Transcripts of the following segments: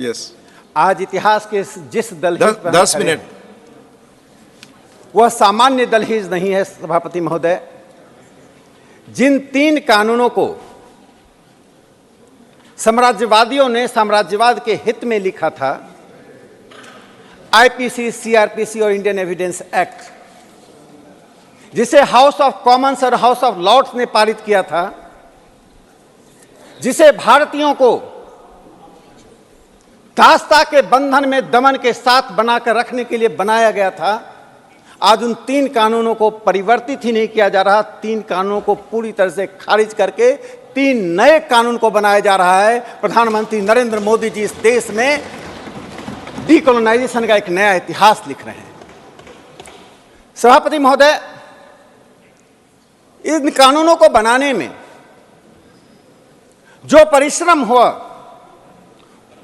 Yes. आज इतिहास के जिस दलहीज पर 10 मिनट। वह सामान्य दलहीज नहीं है सभापति महोदय। जिन 3 कानूनों को साम्राज्यवादियों ने साम्राज्यवाद के हित में लिखा था, आईपीसी, सीआरपीसी और इंडियन एविडेंस एक्ट, जिसे हाउस ऑफ कॉमन्स और हाउस ऑफ लॉर्ड्स ने पारित किया था, जिसे भारतीयों को दासता के बंधन में दमन के साथ बनाकर रखने के लिए बनाया गया था, आज उन 3 कानूनों को परिवर्तित ही नहीं किया जा रहा। 3 कानूनों को पूरी तरह से खारिज करके 3 नए कानून को बनाया जा रहा है। प्रधानमंत्री नरेंद्र मोदी जी इस देश में डीकोलोनाइजेशन का एक नया इतिहास लिख रहे हैं। सभापति महोदय, इन कानूनों को बनाने में जो परिश्रम हुआ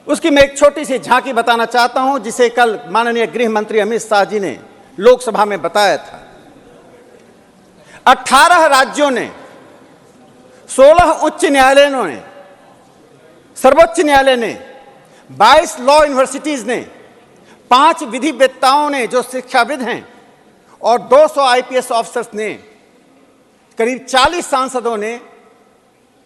उसकी मैं एक छोटी सी झांकी बताना चाहता हूं, जिसे कल माननीय गृह मंत्री अमित शाह जी ने लोकसभा में बताया था। 18 राज्यों ने, 16 उच्च न्यायालयों ने, सर्वोच्च न्यायालय ने, 22 लॉ यूनिवर्सिटीज ने, 5 विधिवेत्ताओं ने जो शिक्षाविद हैं और 200 आईपीएस ऑफिसर्स ने, करीब 40 सांसदों ने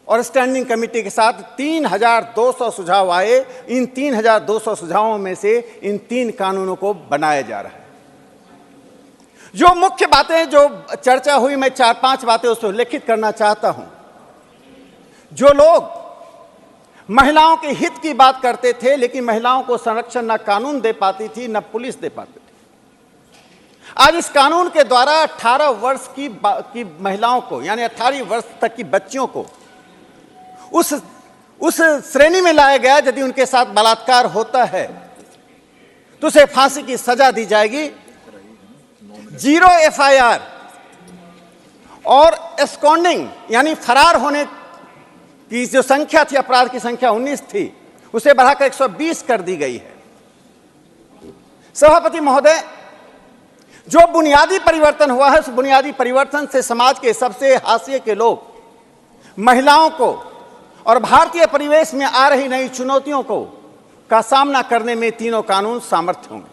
और स्टैंडिंग कमेटी के साथ 3200 सुझाव आए। इन 3200 सुझावों में से इन 3 कानूनों को बनाया जा रहा है। जो मुख्य बातें जो चर्चा हुई, मैं 4-5 बातें उसको उल्लेखित करना चाहता हूं। जो लोग महिलाओं के हित की बात करते थे, लेकिन महिलाओं को संरक्षण न कानून दे पाती थी न पुलिस दे पाती थी, आज इस कानून के द्वारा 18 वर्ष की महिलाओं को, यानी 18 वर्ष तक की बच्चियों को उस श्रेणी में लाया गया यदि उनके साथ बलात्कार होता है तो उसे फांसी की सजा दी जाएगी। 0 एफआईआर और एस्कॉन्डिंग यानी फरार होने की जो संख्या थी, अपराध की संख्या 19 थी, उसे बढ़ाकर 120 कर दी गई है। सभापति महोदय, जो बुनियादी परिवर्तन हुआ है, उस बुनियादी परिवर्तन से समाज के सबसे हाशिए के लोग, महिलाओं को और भारतीय परिवेश में आ रही नई चुनौतियों को का सामना करने में तीनों कानून सामर्थ्य होंगे।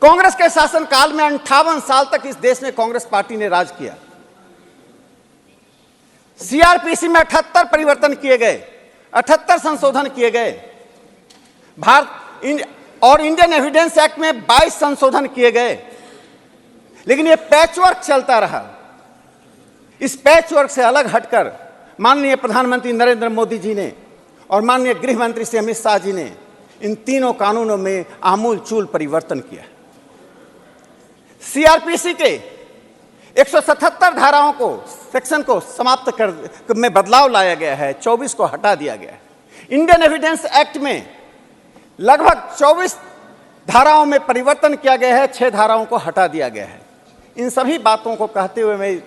कांग्रेस के शासनकाल में 58 साल तक इस देश में कांग्रेस पार्टी ने राज किया। सीआरपीसी में 78 परिवर्तन किए गए, 78 संशोधन किए गए। और इंडियन एविडेंस एक्ट में 22 संशोधन किए गए, लेकिन यह पैचवर्क चलता रहा। इस पैचवर्क से अलग हटकर माननीय प्रधानमंत्री नरेंद्र मोदी जी ने और माननीय गृह मंत्री श्री अमित शाह जी ने इन तीनों कानूनों में आमूल चूल परिवर्तन किया। सीआरपीसी के 177 धाराओं को, सेक्शन को समाप्त कर में बदलाव लाया गया है, 24 को हटा दिया गया है। इंडियन एविडेंस एक्ट में लगभग 24 धाराओं में परिवर्तन किया गया है, 6 धाराओं को हटा दिया गया है। इन सभी बातों को कहते हुए मैं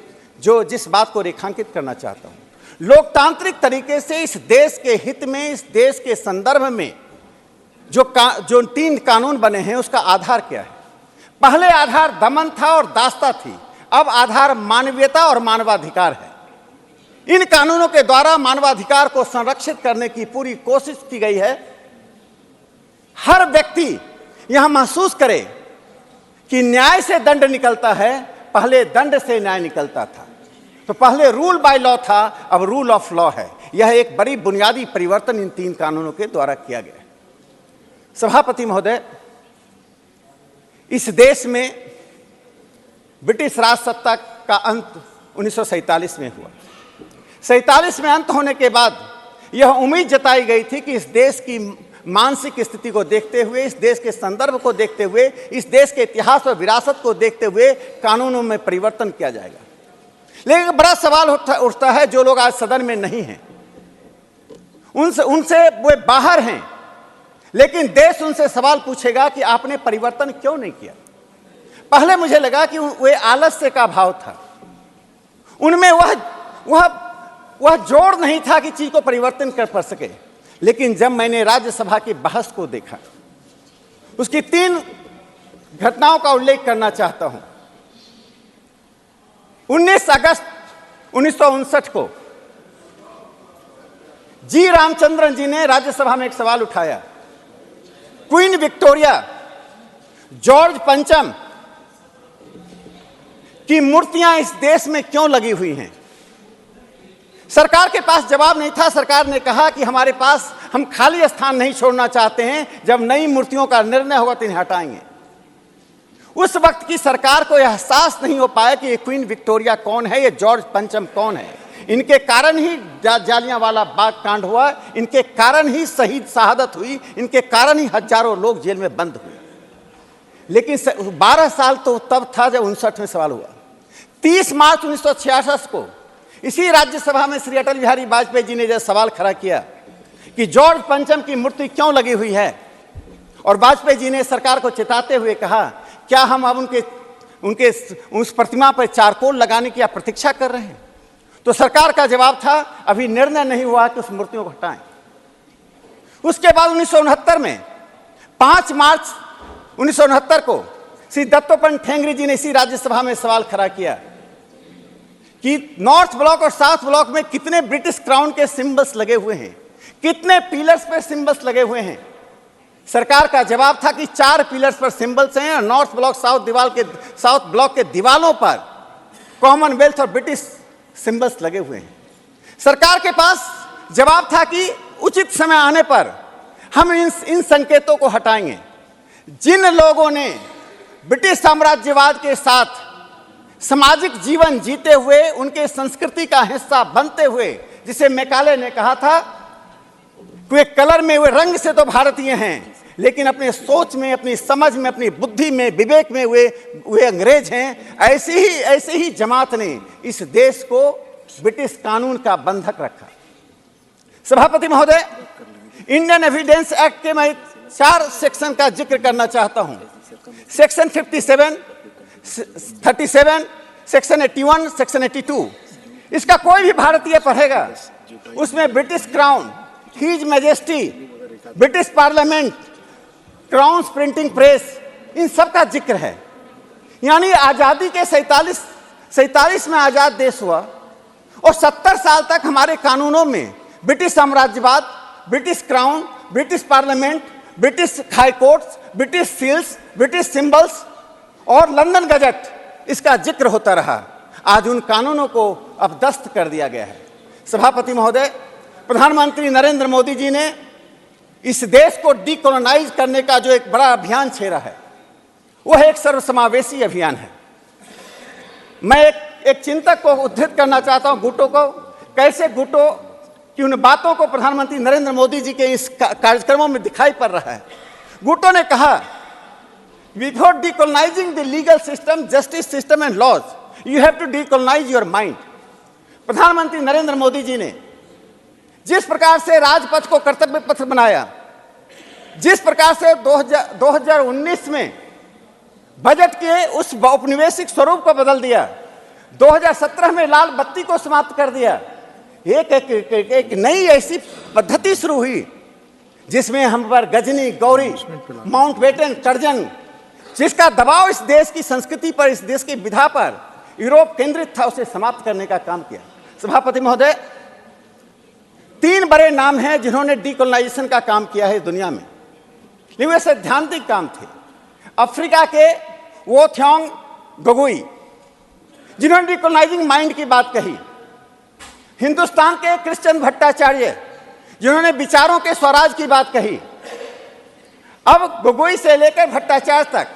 जिस बात को रेखांकित करना चाहता हूं, लोकतांत्रिक तरीके से इस देश के हित में, इस देश के संदर्भ में जो 3 कानून बने हैं, उसका आधार क्या है? पहले आधार दमन था और दासता थी, अब आधार मानवीयता और मानवाधिकार है। इन कानूनों के द्वारा मानवाधिकार को संरक्षित करने की पूरी कोशिश की गई है। हर व्यक्ति यह महसूस करे कि न्याय से दंड निकलता है, पहले दंड से न्याय निकलता था। तो पहले रूल बाय लॉ था, अब रूल ऑफ लॉ है। यह एक बड़ी बुनियादी परिवर्तन इन 3 कानूनों के द्वारा किया गया है। सभापति महोदय, इस देश में ब्रिटिश राज सत्ता का अंत 1947 में हुआ। 47 में अंत होने के बाद यह उम्मीद जताई गई थी कि इस देश की मानसिक स्थिति को देखते हुए, इस देश के संदर्भ को देखते हुए, इस देश के इतिहास और विरासत को देखते हुए कानूनों में परिवर्तन किया जाएगा। लेकिन बड़ा सवाल उठता है, जो लोग आज सदन में नहीं हैं, उनसे वे बाहर हैं, लेकिन देश उनसे सवाल पूछेगा कि आपने परिवर्तन क्यों नहीं किया? पहले मुझे लगा कि वे आलस्य का भाव था, उनमें वह जोर नहीं था कि चीज को परिवर्तन कर सके। लेकिन जब मैंने राज्यसभा की बहस को देखा, उसकी 3 घटनाओं का उल्लेख करना चाहता हूं। 19 अगस्त 1959 को जी रामचंद्रन जी ने राज्यसभा में एक सवाल उठाया, क्वीन विक्टोरिया, जॉर्ज पंचम की मूर्तियां इस देश में क्यों लगी हुई हैं? सरकार के पास जवाब नहीं था। सरकार ने कहा कि हमारे पास, हम खाली स्थान नहीं छोड़ना चाहते हैं, जब नई मूर्तियों का निर्णय होगा तो इन्हें हटाएंगे। उस वक्त की सरकार को यह एहसास नहीं हो पाया कि ये क्वीन विक्टोरिया कौन है, ये जॉर्ज पंचम कौन है। इनके कारण ही जालियांवाला बाग कांड हुआ, इनके कारण ही शहीद शहादत हुई, इनके कारण ही हजारों लोग जेल में बंद हुए। लेकिन 12 साल तो तब था जब 59 में सवाल हुआ। 30 मार्च 1966 को इसी राज्यसभा में श्री अटल बिहारी वाजपेयी जी ने जब सवाल खड़ा किया कि जॉर्ज पंचम की मूर्ति क्यों लगी हुई है, और वाजपेयी जी ने सरकार को चेताते हुए कहा, क्या हम अब उनके उस प्रतिमा पर चारकोल लगाने की प्रतीक्षा कर रहे हैं? तो सरकार का जवाब था, अभी निर्णय नहीं हुआ कि उस मूर्तियों को हटाएं। उसके बाद 1969 में 5 मार्च 1969 को श्री दत्तोपंत ठेंगड़ी जी ने इसी राज्यसभा में सवाल खड़ा किया कि नॉर्थ ब्लॉक और साउथ ब्लॉक में कितने ब्रिटिश क्राउन के सिंबल्स लगे हुए हैं, कितने पिलर्स पर सिंबल्स लगे हुए हैं। सरकार का जवाब था कि 4 पिलर्स पर सिंबल्स हैं और नॉर्थ ब्लॉक साउथ ब्लॉक के दीवालों पर कॉमनवेल्थ और ब्रिटिश सिंबल्स लगे हुए हैं। सरकार के पास जवाब था कि उचित समय आने पर हम इन संकेतों को हटाएंगे। जिन लोगों ने ब्रिटिश साम्राज्यवाद के साथ सामाजिक जीवन जीते हुए, उनके संस्कृति का हिस्सा बनते हुए, जिसे मैकाले ने कहा था, वे कलर में, वे रंग से तो भारतीय हैं, लेकिन अपने सोच में, अपनी समझ में, अपनी बुद्धि में, विवेक में वे अंग्रेज हैं। ऐसे ही जमात ने इस देश को ब्रिटिश कानून का बंधक रखा। सभापति महोदय, इंडियन एविडेंस एक्ट के मैं 4 सेक्शन का जिक्र करना चाहता हूं। Section 57, 37, section 81, section 82। इसका कोई भी भारतीय पढ़ेगा, उसमें British crown, his majesty, British parliament, crowns printing press, इन सब का जिक्र है। यानी आज़ादी के 47 में आज़ाद देश हुआ और 70 साल तक हमारे कानूनों में ब्रिटिश साम्राज्यवाद, British crown, British parliament, British high courts, British seals, British symbols और लंदन गजट, इसका जिक्र होता रहा। आज उन कानूनों को अब दस्त कर दिया गया है। सभापति महोदय, प्रधानमंत्री नरेंद्र मोदी जी ने इस देश को डीकोलोनाइज करने का जो एक बड़ा अभियान छेड़ा है, वह एक सर्वसमावेशी अभियान है। मैं एक चिंतक को उद्धृत करना चाहता हूं, गुटो को। कैसे गुटो की उन बातों को प्रधानमंत्री नरेंद्र मोदी जी के इस कार्यक्रमों में दिखाई पड़ रहा है। गुटो ने कहा, before decolonising the legal system, justice system and laws, you have to decolonise your mind. प्रधानमंत्री नरेंद्र मोदी जी ने जिस प्रकार से राजपथ को कर्तव्य पथ बनाया, जिस प्रकार से 2019 में बजट के उस औपनिवेशिक स्वरूप को बदल दिया, 2017 में लाल बत्ती को समाप्त कर दिया, एक नई ऐसी पद्धति शुरू हुई जिसमें हम पर गजनी, गौरी, माउंटबेटन, कर्जन, जिसका दबाव इस देश की संस्कृति पर, इस देश की विधा पर यूरोप केंद्रित था, उसे समाप्त करने का काम किया। सभापति महोदय, 3 बड़े नाम हैं जिन्होंने डीकोलोनाइजेशन का काम किया है दुनिया में, लेकिन वे सैद्धांतिक काम थे। अफ्रीका के वो थ्योंग गोगोई, जिन्होंने डीकोलोनाइजिंग माइंड की बात कही। हिंदुस्तान के कृष्ण भट्टाचार्य, जिन्होंने विचारों के स्वराज की बात कही। अब गोगोई से लेकर भट्टाचार्य तक,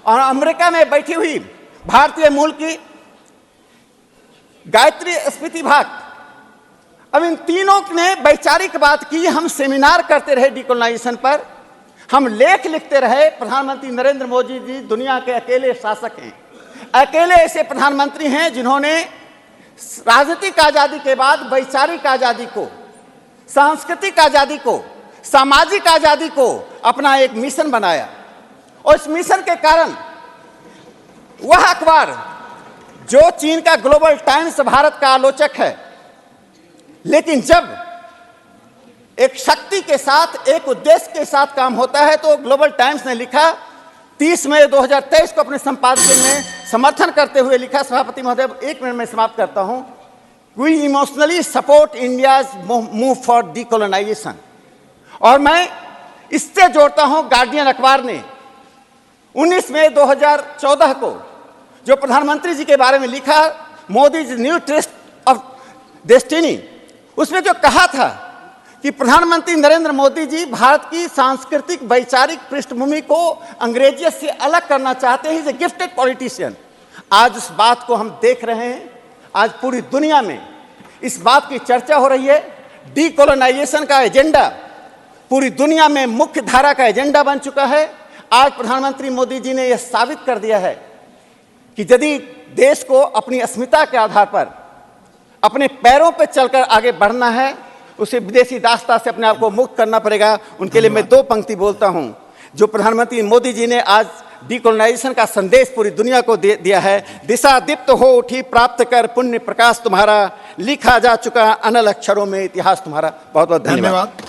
और अमेरिका में बैठी हुई भारतीय मूल की गायत्री स्पितिभाग, अब इन तीनों ने वैचारिक बात की। हम सेमिनार करते रहे डीकोलोनाइजेशन पर, हम लेख लिखते रहे। प्रधानमंत्री नरेंद्र मोदी जी दुनिया के अकेले शासक हैं, अकेले ऐसे प्रधानमंत्री हैं जिन्होंने राजनीतिक आजादी के बाद वैचारिक आजादी को, सांस्कृतिक आजादी को, सामाजिक आजादी को अपना एक मिशन बनाया। और इस मिशन के कारण वह अखबार जो चीन का ग्लोबल टाइम्स भारत का आलोचक है, लेकिन जब एक शक्ति के साथ, एक उद्देश्य के साथ काम होता है, तो ग्लोबल टाइम्स ने लिखा 30 मई 2023 को अपने संपादकीय में समर्थन करते हुए लिखा। सभापति महोदय, 1 मिनट में समाप्त करता हूं we emotionally support India's move for decolonisation. और मैं इससे जोड़ता हूं, गार्डियन अखबार ने 19 मई 2014 को जो प्रधानमंत्री जी के बारे में लिखा, Modi ji new test of destiny, उसमें जो कहा था कि प्रधानमंत्री नरेंद्र मोदी जी भारत की सांस्कृतिक वैचारिक पृष्ठभूमि को अंग्रेजियत से अलग करना चाहते हैं, इज ए गिफ्टेड पॉलिटिशियन। आज उस बात को हम देख रहे हैं, आज पूरी दुनिया में इस बात की चर्चा हो रही है। डीकोलोनाइजेशन का एजेंडा पूरी दुनिया में मुख्य धारा का एजेंडा बन चुका है। आज प्रधानमंत्री मोदी जी ने यह साबित कर दिया है कि यदि देश को अपनी अस्मिता के आधार पर अपने पैरों पर चलकर आगे बढ़ना है, उसे विदेशी दास्ता से अपने आप को मुक्त करना पड़ेगा। उनके लिए मैं 2 पंक्ति बोलता हूं जो प्रधानमंत्री मोदी जी ने आज डीकोलोनाइजेशन का संदेश पूरी दुनिया को दिया है। दिशा दीप्त हो उठी, प्राप्त कर पुण्य प्रकाश तुम्हारा, लिखा जा चुका अनल अक्षरों में इतिहास तुम्हारा। बहुत बहुत धन्यवाद।